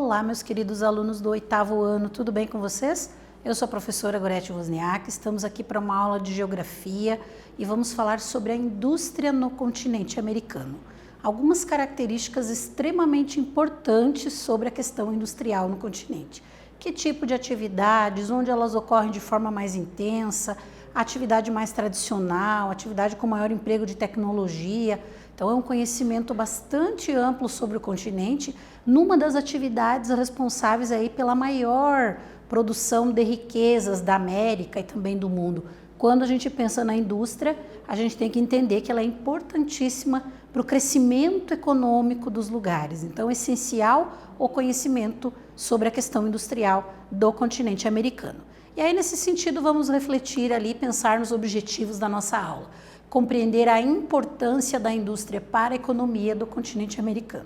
Olá, meus queridos alunos do 8º ano, tudo bem com vocês? Eu sou a professora Gorete Wozniak, estamos aqui para uma aula de geografia e vamos falar sobre a indústria no continente americano. Algumas características extremamente importantes sobre a questão industrial no continente. Que tipo de atividades, onde elas ocorrem de forma mais intensa, atividade mais tradicional, atividade com maior emprego de tecnologia. Então, é um conhecimento bastante amplo sobre o continente, numa das atividades responsáveis aí pela maior produção de riquezas da América e também do mundo. Quando a gente pensa na indústria, a gente tem que entender que ela é importantíssima para o crescimento econômico dos lugares. Então, é essencial o conhecimento sobre a questão industrial do continente americano. E aí, nesse sentido, vamos refletir ali, pensar nos objetivos da nossa aula. Compreender a importância da indústria para a economia do continente americano.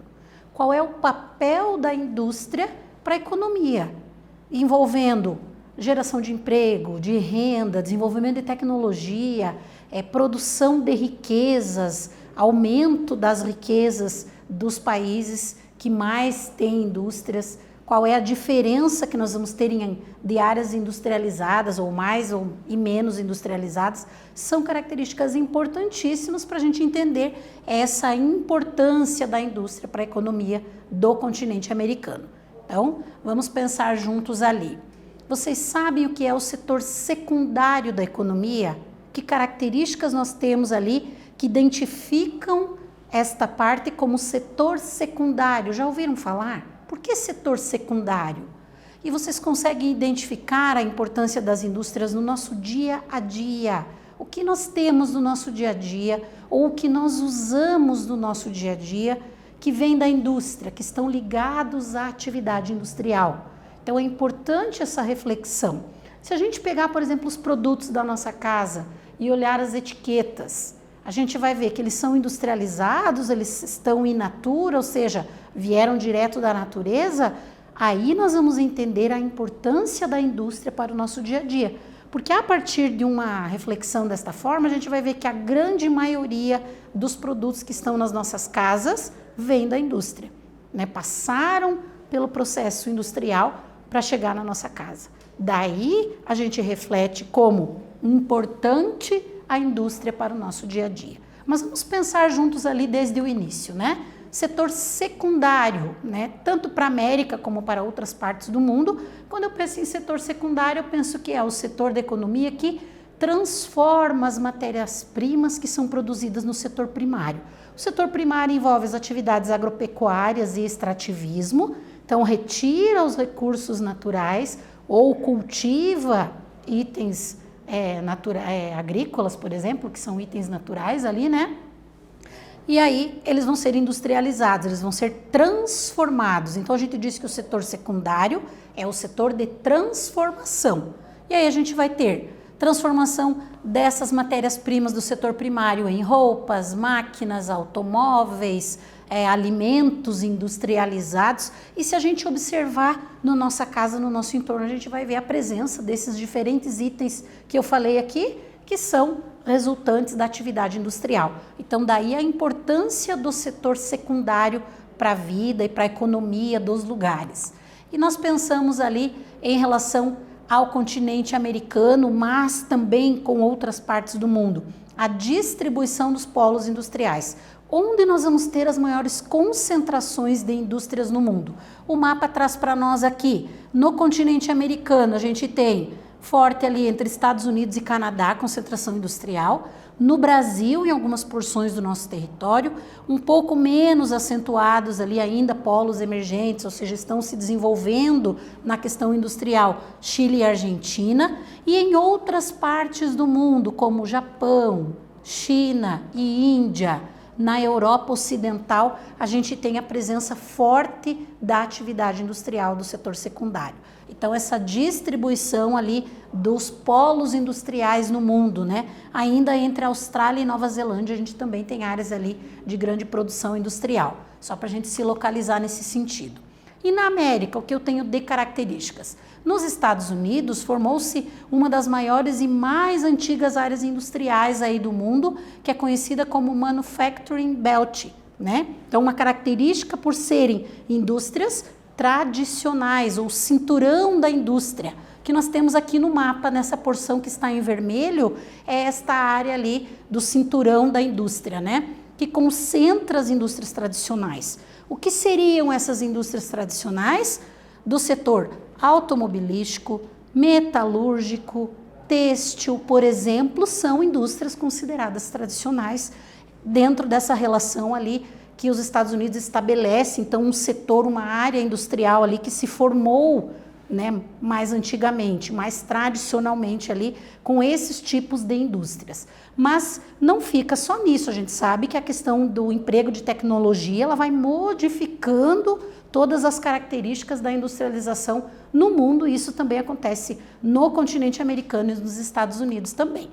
Qual é o papel da indústria para a economia, envolvendo geração de emprego, de renda, desenvolvimento de tecnologia, produção de riquezas, aumento das riquezas dos países que mais têm indústrias. Qual é a diferença que nós vamos ter de áreas industrializadas, ou mais e menos industrializadas, são características importantíssimas para a gente entender essa importância da indústria para a economia do continente americano. Então, vamos pensar juntos ali. Vocês sabem o que é o setor secundário da economia? Que características nós temos ali que identificam esta parte como setor secundário? Já ouviram falar? Por que setor secundário? E vocês conseguem identificar a importância das indústrias no nosso dia a dia? O que nós temos no nosso dia a dia, ou o que nós usamos no nosso dia a dia, que vem da indústria, que estão ligados à atividade industrial. Então é importante essa reflexão. Se a gente pegar, por exemplo, os produtos da nossa casa e olhar as etiquetas, a gente vai ver que eles são industrializados, eles estão in natura, ou seja, vieram direto da natureza. Aí nós vamos entender a importância da indústria para o nosso dia a dia. Porque a partir de uma reflexão desta forma, a gente vai ver que a grande maioria dos produtos que estão nas nossas casas vem da indústria, né? Passaram pelo processo industrial para chegar na nossa casa. Daí a gente reflete como importante a indústria para o nosso dia a dia. Mas vamos pensar juntos ali desde o início, né? Setor secundário, né? Tanto para a América como para outras partes do mundo. Quando eu penso em setor secundário, eu penso que é o setor da economia que transforma as matérias-primas que são produzidas no setor primário. O setor primário envolve as atividades agropecuárias e extrativismo, então retira os recursos naturais ou cultiva itens agrícolas, por exemplo, que são itens naturais ali, né? E aí eles vão ser industrializados, eles vão ser transformados. Então a gente diz que o setor secundário é o setor de transformação. E aí a gente vai ter transformação dessas matérias-primas do setor primário em roupas, máquinas, automóveis, alimentos industrializados. E se a gente observar na nossa casa, no nosso entorno, a gente vai ver a presença desses diferentes itens que eu falei aqui, que são resultantes da atividade industrial. Então, daí a importância do setor secundário para a vida e para a economia dos lugares. E nós pensamos ali em relação ao continente americano, mas também com outras partes do mundo, a distribuição dos polos industriais. Onde nós vamos ter as maiores concentrações de indústrias no mundo? O mapa traz para nós aqui, no continente americano, a gente tem forte ali entre Estados Unidos e Canadá, concentração industrial. No Brasil, em algumas porções do nosso território, um pouco menos acentuados ali ainda, polos emergentes, ou seja, estão se desenvolvendo na questão industrial, Chile e Argentina. E em outras partes do mundo, como Japão, China e Índia, na Europa Ocidental, a gente tem a presença forte da atividade industrial do setor secundário. Então, essa distribuição ali dos polos industriais no mundo, né? Ainda entre Austrália e Nova Zelândia, a gente também tem áreas ali de grande produção industrial, só para a gente se localizar nesse sentido. E na América, o que eu tenho de características? Nos Estados Unidos, formou-se uma das maiores e mais antigas áreas industriais aí do mundo, que é conhecida como Manufacturing Belt, né? Então, uma característica por serem indústrias tradicionais, ou cinturão da indústria, que nós temos aqui no mapa, nessa porção que está em vermelho, é esta área ali do cinturão da indústria, né? Que concentra as indústrias tradicionais. O que seriam essas indústrias tradicionais? Do setor automobilístico, metalúrgico, têxtil, por exemplo, são indústrias consideradas tradicionais dentro dessa relação ali que os Estados Unidos estabelecem, então um setor, uma área industrial ali que se formou, né, mais antigamente, mais tradicionalmente ali, com esses tipos de indústrias. Mas não fica só nisso, a gente sabe que a questão do emprego de tecnologia, ela vai modificando todas as características da industrialização no mundo, e isso também acontece no continente americano e nos Estados Unidos também.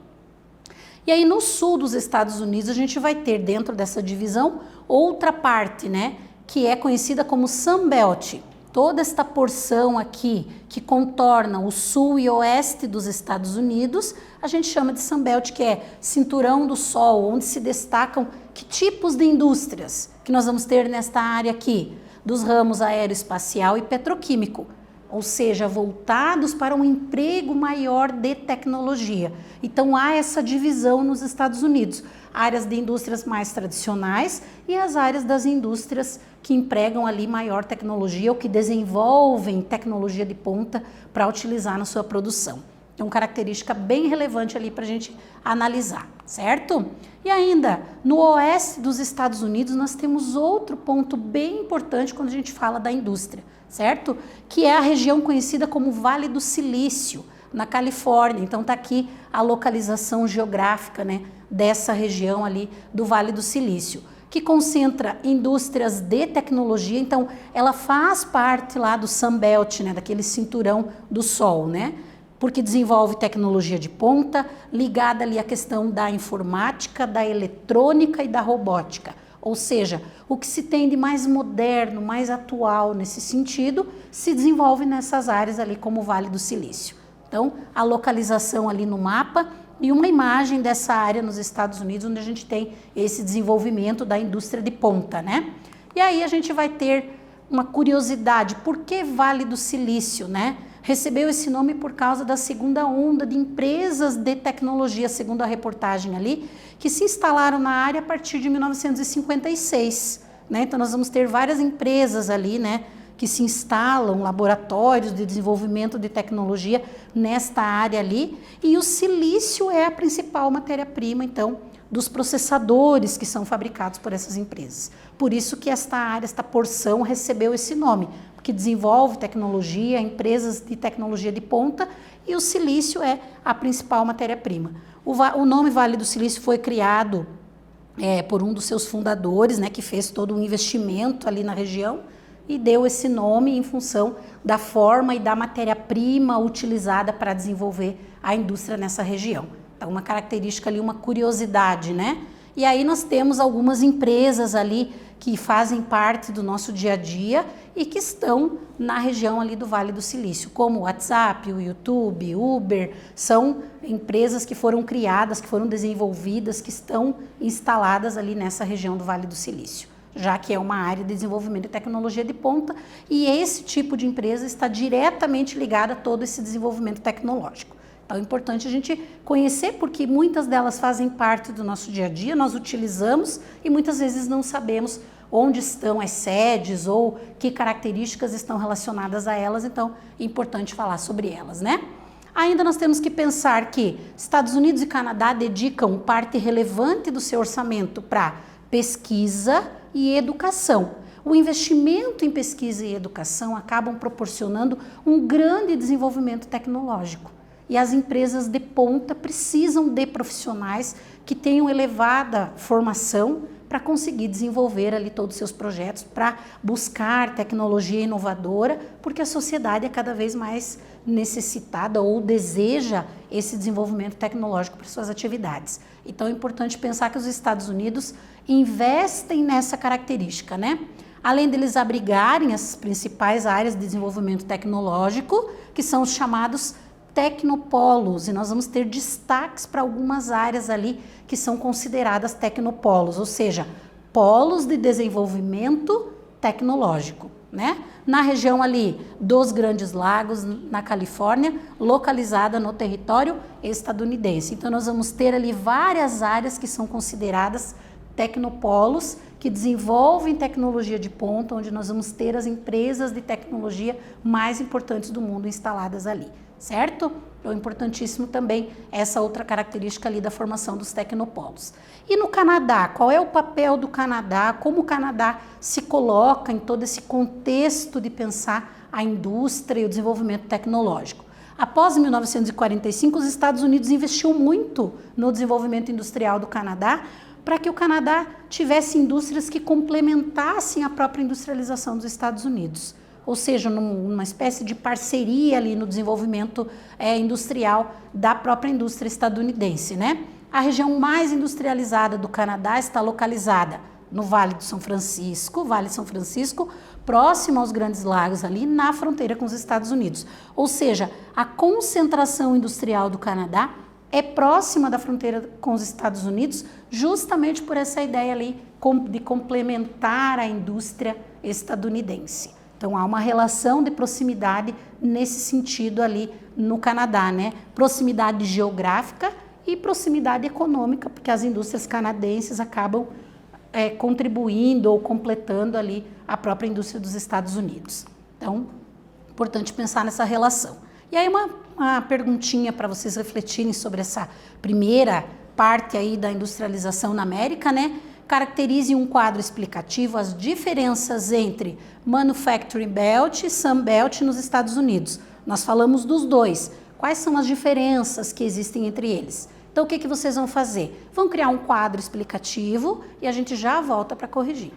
E aí no sul dos Estados Unidos a gente vai ter dentro dessa divisão outra parte, né, que é conhecida como Sun Belt. Toda esta porção aqui que contorna o sul e oeste dos Estados Unidos, a gente chama de Sun Belt, que é cinturão do sol, onde se destacam que tipos de indústrias que nós vamos ter nesta área aqui, dos ramos aeroespacial e petroquímico, ou seja, voltados para um emprego maior de tecnologia. Então há essa divisão nos Estados Unidos, áreas de indústrias mais tradicionais e as áreas das indústrias que empregam ali maior tecnologia ou que desenvolvem tecnologia de ponta para utilizar na sua produção. É uma característica bem relevante ali para a gente analisar, certo? E ainda, no oeste dos Estados Unidos, nós temos outro ponto bem importante quando a gente fala da indústria, certo? Que é a região conhecida como Vale do Silício, na Califórnia. Então está aqui a localização geográfica, né, dessa região ali do Vale do Silício, que concentra indústrias de tecnologia. Então ela faz parte lá do Sun Belt, né, daquele cinturão do sol, né? Porque desenvolve tecnologia de ponta, ligada ali à questão da informática, da eletrônica e da robótica. Ou seja, o que se tem de mais moderno, mais atual nesse sentido, se desenvolve nessas áreas ali como o Vale do Silício. Então, a localização ali no mapa e uma imagem dessa área nos Estados Unidos, onde a gente tem esse desenvolvimento da indústria de ponta, né? E aí a gente vai ter uma curiosidade, por que Vale do Silício, né? Recebeu esse nome por causa da segunda onda de empresas de tecnologia, segundo a reportagem ali, que se instalaram na área a partir de 1956, né? Então nós vamos ter várias empresas ali, né, que se instalam, laboratórios de desenvolvimento de tecnologia nesta área ali, e o silício é a principal matéria-prima, então, dos processadores que são fabricados por essas empresas. Por isso que esta área, esta porção recebeu esse nome, que desenvolve tecnologia, empresas de tecnologia de ponta, e o silício é a principal matéria-prima. O nome Vale do Silício foi criado por um dos seus fundadores, né, que fez todo um investimento ali na região e deu esse nome em função da forma e da matéria-prima utilizada para desenvolver a indústria nessa região. Então, uma característica ali, uma curiosidade, né? E aí nós temos algumas empresas ali que fazem parte do nosso dia a dia e que estão na região ali do Vale do Silício, como o WhatsApp, o YouTube, Uber, são empresas que foram criadas, que foram desenvolvidas, que estão instaladas ali nessa região do Vale do Silício, já que é uma área de desenvolvimento de tecnologia de ponta, e esse tipo de empresa está diretamente ligada a todo esse desenvolvimento tecnológico. Então é importante a gente conhecer, porque muitas delas fazem parte do nosso dia a dia, nós utilizamos e muitas vezes não sabemos onde estão as sedes ou que características estão relacionadas a elas, então é importante falar sobre elas, né? Ainda nós temos que pensar que Estados Unidos e Canadá dedicam parte relevante do seu orçamento para pesquisa e educação. O investimento em pesquisa e educação acabam proporcionando um grande desenvolvimento tecnológico. E as empresas de ponta precisam de profissionais que tenham elevada formação para conseguir desenvolver ali todos os seus projetos, para buscar tecnologia inovadora, porque a sociedade é cada vez mais necessitada ou deseja esse desenvolvimento tecnológico para suas atividades. Então é importante pensar que os Estados Unidos investem nessa característica, né? Além deles abrigarem as principais áreas de desenvolvimento tecnológico, que são os chamados tecnopolos, e nós vamos ter destaques para algumas áreas ali que são consideradas tecnopolos, ou seja, polos de desenvolvimento tecnológico, né? Na região ali dos Grandes Lagos, na Califórnia, localizada no território estadunidense. Então, nós vamos ter ali várias áreas que são consideradas tecnopolos, que desenvolvem tecnologia de ponta, onde nós vamos ter as empresas de tecnologia mais importantes do mundo instaladas ali, certo? Então, importantíssimo também essa outra característica ali da formação dos tecnopolos. E no Canadá, qual é o papel do Canadá? Como o Canadá se coloca em todo esse contexto de pensar a indústria e o desenvolvimento tecnológico? Após 1945, os Estados Unidos investiu muito no desenvolvimento industrial do Canadá, para que o Canadá tivesse indústrias que complementassem a própria industrialização dos Estados Unidos. Ou seja, numa espécie de parceria ali no desenvolvimento industrial da própria indústria estadunidense, né? A região mais industrializada do Canadá está localizada no Vale de São Francisco, próximo aos Grandes Lagos ali na fronteira com os Estados Unidos. Ou seja, a concentração industrial do Canadá é próxima da fronteira com os Estados Unidos, justamente por essa ideia ali de complementar a indústria estadunidense. Então, há uma relação de proximidade nesse sentido ali no Canadá, né? Proximidade geográfica e proximidade econômica, porque as indústrias canadenses acabam contribuindo ou completando ali a própria indústria dos Estados Unidos. Então, importante pensar nessa relação. E aí uma perguntinha para vocês refletirem sobre essa primeira parte aí da industrialização na América, né? Caracterize um quadro explicativo as diferenças entre Manufacturing Belt e Sun Belt nos Estados Unidos. Nós falamos dos dois. Quais são as diferenças que existem entre eles? Então, o que vocês vão fazer? Vão criar um quadro explicativo e a gente já volta para corrigir.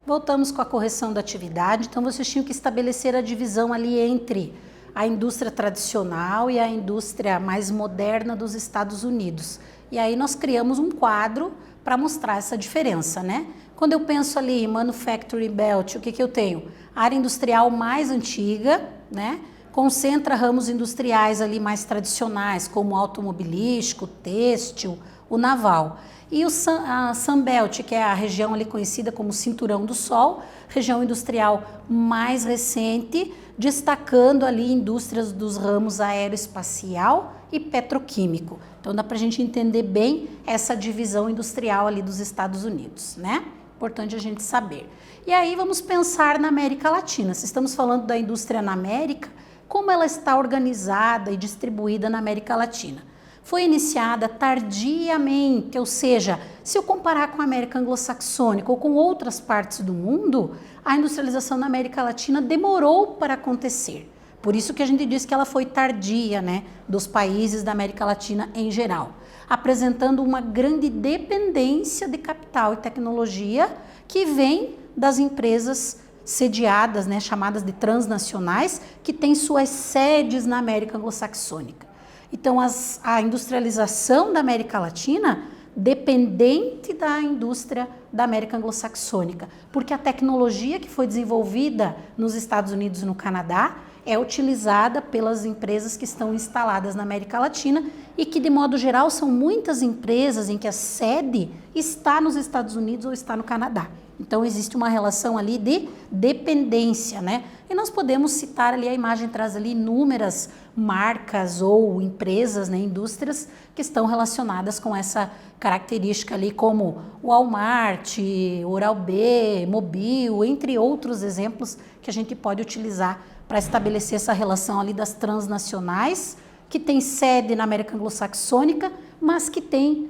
Voltamos com a correção da atividade, então vocês tinham que estabelecer a divisão ali entre a indústria tradicional e a indústria mais moderna dos Estados Unidos. E aí nós criamos um quadro para mostrar essa diferença, né? Quando eu penso ali em Manufacturing Belt, o que eu tenho? A área industrial mais antiga, né? Concentra ramos industriais ali mais tradicionais, como o automobilístico, têxtil, o naval. E a Sun Belt, que é a região ali conhecida como Cinturão do Sol, região industrial mais recente, destacando ali indústrias dos ramos aeroespacial e petroquímico. Então dá para a gente entender bem essa divisão industrial ali dos Estados Unidos, né? Importante a gente saber. E aí vamos pensar na América Latina. Se estamos falando da indústria na América, como ela está organizada e distribuída na América Latina? foi iniciada tardiamente, ou seja, se eu comparar com a América anglo-saxônica ou com outras partes do mundo, a industrialização na América Latina demorou para acontecer. Por isso que a gente diz que ela foi tardia, né, dos países da América Latina em geral, apresentando uma grande dependência de capital e tecnologia que vem das empresas sediadas, né, chamadas de transnacionais, que têm suas sedes na América anglo-saxônica. Então, a industrialização da América Latina dependente da indústria da América anglo-saxônica, porque a tecnologia que foi desenvolvida nos Estados Unidos e no Canadá é utilizada pelas empresas que estão instaladas na América Latina e que, de modo geral, são muitas empresas em que a sede está nos Estados Unidos ou está no Canadá. Então, existe uma relação ali de dependência, né? E nós podemos citar ali, a imagem traz ali inúmeras marcas ou empresas, né, indústrias que estão relacionadas com essa característica ali, como Walmart, Oral-B, Mobil, entre outros exemplos que a gente pode utilizar para estabelecer essa relação ali das transnacionais, que tem sede na América anglo-saxônica, mas que tem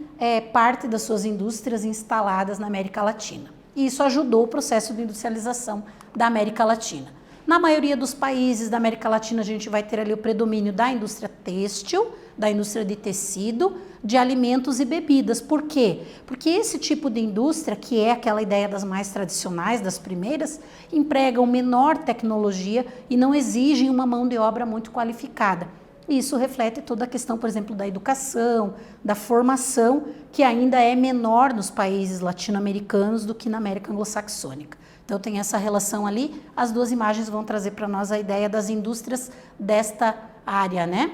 parte das suas indústrias instaladas na América Latina. E isso ajudou o processo de industrialização da América Latina. Na maioria dos países da América Latina, a gente vai ter ali o predomínio da indústria têxtil, da indústria de tecido, de alimentos e bebidas. Por quê? Porque esse tipo de indústria, que é aquela ideia das mais tradicionais, das primeiras, empregam menor tecnologia e não exigem uma mão de obra muito qualificada. E isso reflete toda a questão, por exemplo, da educação, da formação, que ainda é menor nos países latino-americanos do que na América anglo-saxônica. Então tem essa relação ali, as duas imagens vão trazer para nós a ideia das indústrias desta área, né?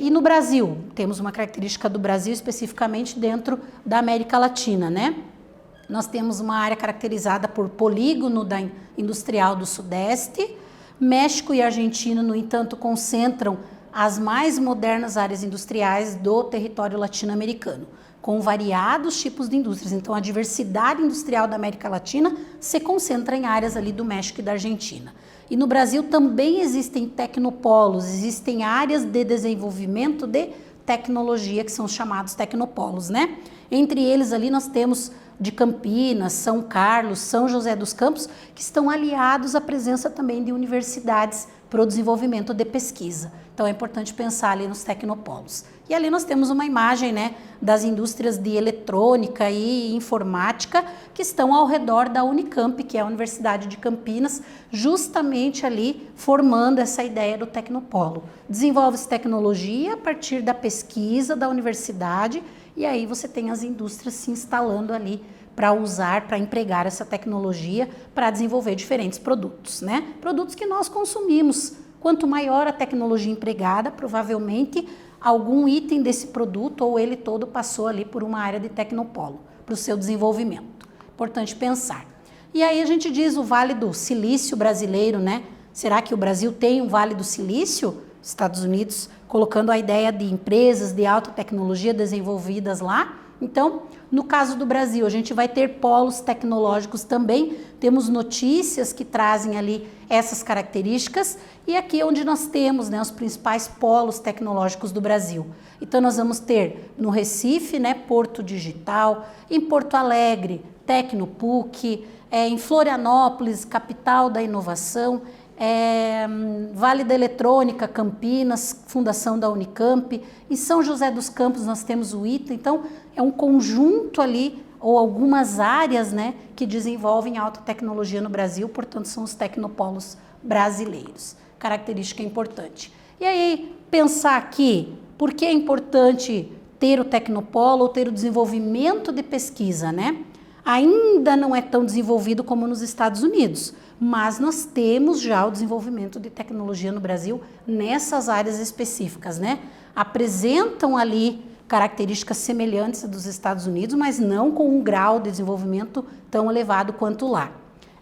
E no Brasil, temos uma característica do Brasil especificamente dentro da América Latina, né? Nós temos uma área caracterizada por polígono industrial do Sudeste. México e Argentina, no entanto, concentram as mais modernas áreas industriais do território latino-americano, com variados tipos de indústrias. Então, a diversidade industrial da América Latina se concentra em áreas ali do México e da Argentina. E no Brasil também existem tecnopolos, existem áreas de desenvolvimento de tecnologia, que são chamados tecnopolos, né? Entre eles ali nós temos de Campinas, São Carlos, São José dos Campos, que estão aliados à presença também de universidades para o desenvolvimento de pesquisa. Então é importante pensar ali nos tecnopolos. E ali nós temos uma imagem, né, das indústrias de eletrônica e informática que estão ao redor da Unicamp, que é a Universidade de Campinas, justamente ali formando essa ideia do tecnopolo. Desenvolve-se tecnologia a partir da pesquisa da universidade e aí você tem as indústrias se instalando ali para usar, para empregar essa tecnologia para desenvolver diferentes produtos, né? Produtos que nós consumimos. Quanto maior a tecnologia empregada, provavelmente algum item desse produto ou ele todo passou ali por uma área de tecnopolo, para o seu desenvolvimento. Importante pensar. E aí a gente diz o Vale do Silício brasileiro, né? Será que o Brasil tem um Vale do Silício? Estados Unidos colocando a ideia de empresas de alta tecnologia desenvolvidas lá. Então, no caso do Brasil, a gente vai ter polos tecnológicos também, temos notícias que trazem ali essas características e aqui é onde nós temos, né, os principais polos tecnológicos do Brasil. Então, nós vamos ter no Recife, né, Porto Digital, em Porto Alegre, Tecnopuc, em Florianópolis, capital da inovação, Vale da Eletrônica, Campinas, fundação da Unicamp. Em São José dos Campos nós temos o ITA, então é um conjunto ali, ou algumas áreas, né, que desenvolvem alta tecnologia no Brasil, portanto são os tecnopolos brasileiros. Característica importante. E aí, pensar aqui, por que é importante ter o tecnopolo ou ter o desenvolvimento de pesquisa, né? Ainda não é tão desenvolvido como nos Estados Unidos, mas nós temos já o desenvolvimento de tecnologia no Brasil nessas áreas específicas, né? Apresentam ali características semelhantes dos Estados Unidos, mas não com um grau de desenvolvimento tão elevado quanto lá.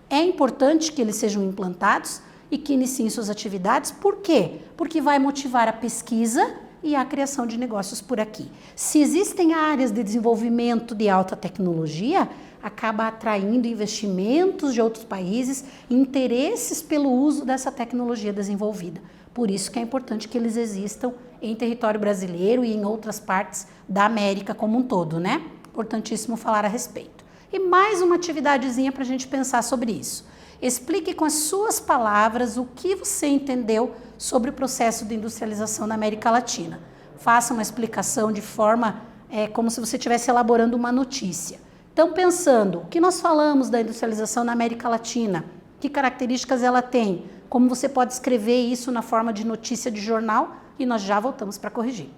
É importante que eles sejam implantados e que iniciem suas atividades, por quê? Porque vai motivar a pesquisa e a criação de negócios por aqui. Se existem áreas de desenvolvimento de alta tecnologia, acaba atraindo investimentos de outros países, interesses pelo uso dessa tecnologia desenvolvida. Por isso que é importante que eles existam em território brasileiro e em outras partes da América como um todo, né? Importantíssimo falar a respeito. E mais uma atividadezinha para a gente pensar sobre isso. Explique com as suas palavras o que você entendeu sobre o processo de industrialização na América Latina. Faça uma explicação de forma como se você estivesse elaborando uma notícia. Então, pensando, o que nós falamos da industrialização na América Latina? Que características ela tem? Como você pode escrever isso na forma de notícia de jornal? E nós já voltamos para corrigir.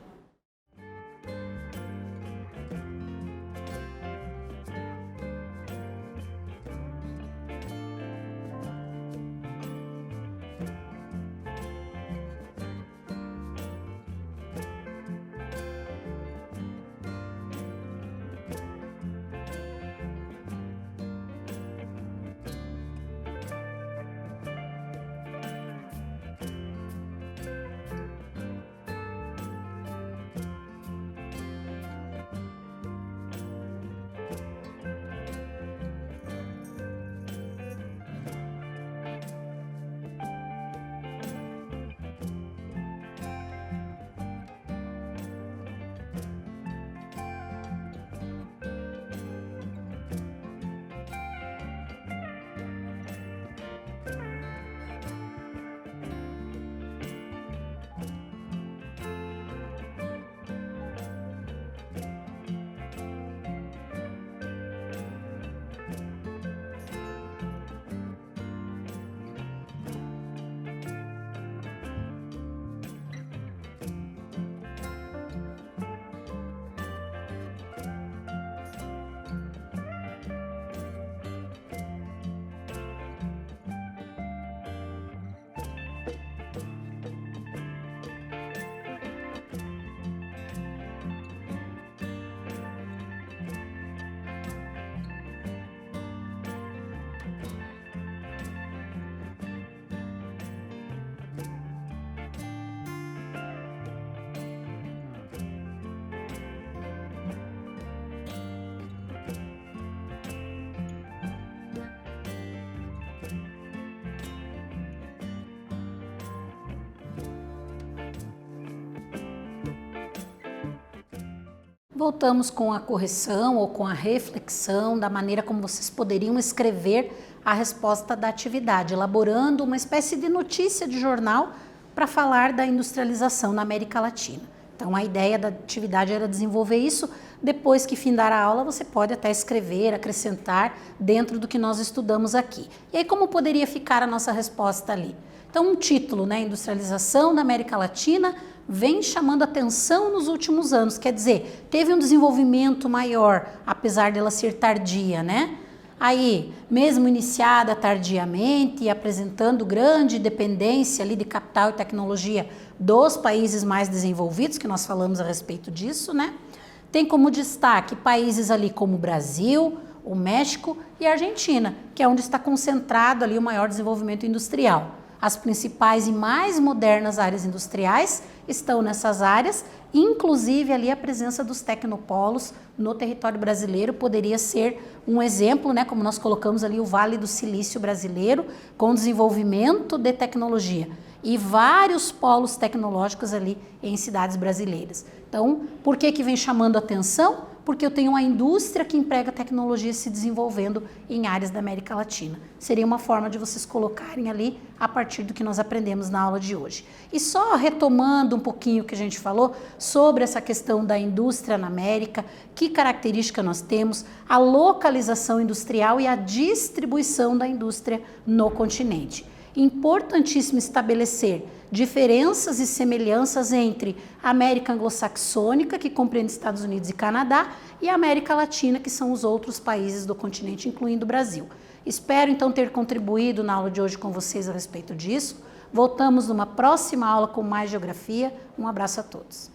Voltamos com a correção ou com a reflexão da maneira como vocês poderiam escrever a resposta da atividade, elaborando uma espécie de notícia de jornal para falar da industrialização na América Latina. Então a ideia da atividade era desenvolver isso. Depois que findar a aula, você pode até escrever, acrescentar dentro do que nós estudamos aqui. E aí como poderia ficar a nossa resposta ali? Então um título, né? Industrialização na América Latina vem chamando atenção nos últimos anos, quer dizer, teve um desenvolvimento maior, apesar dela ser tardia, né? Aí, mesmo iniciada tardiamente e apresentando grande dependência ali de capital e tecnologia dos países mais desenvolvidos, que nós falamos a respeito disso, né? Tem como destaque países ali como o Brasil, o México e a Argentina, que é onde está concentrado ali o maior desenvolvimento industrial. As principais e mais modernas áreas industriais estão nessas áreas, inclusive ali a presença dos tecnopolos no território brasileiro poderia ser um exemplo, né, como nós colocamos ali o Vale do Silício brasileiro, com desenvolvimento de tecnologia e vários polos tecnológicos ali em cidades brasileiras. Então, por que que vem chamando atenção? Porque eu tenho uma indústria que emprega tecnologia se desenvolvendo em áreas da América Latina. Seria uma forma de vocês colocarem ali a partir do que nós aprendemos na aula de hoje. E só retomando um pouquinho o que a gente falou sobre essa questão da indústria na América, que característica nós temos, a localização industrial e a distribuição da indústria no continente. Importantíssimo estabelecer diferenças e semelhanças entre a América anglo-saxônica, que compreende Estados Unidos e Canadá, e a América Latina, que são os outros países do continente, incluindo o Brasil. Espero então ter contribuído na aula de hoje com vocês a respeito disso. Voltamos numa próxima aula com mais geografia. Um abraço a todos.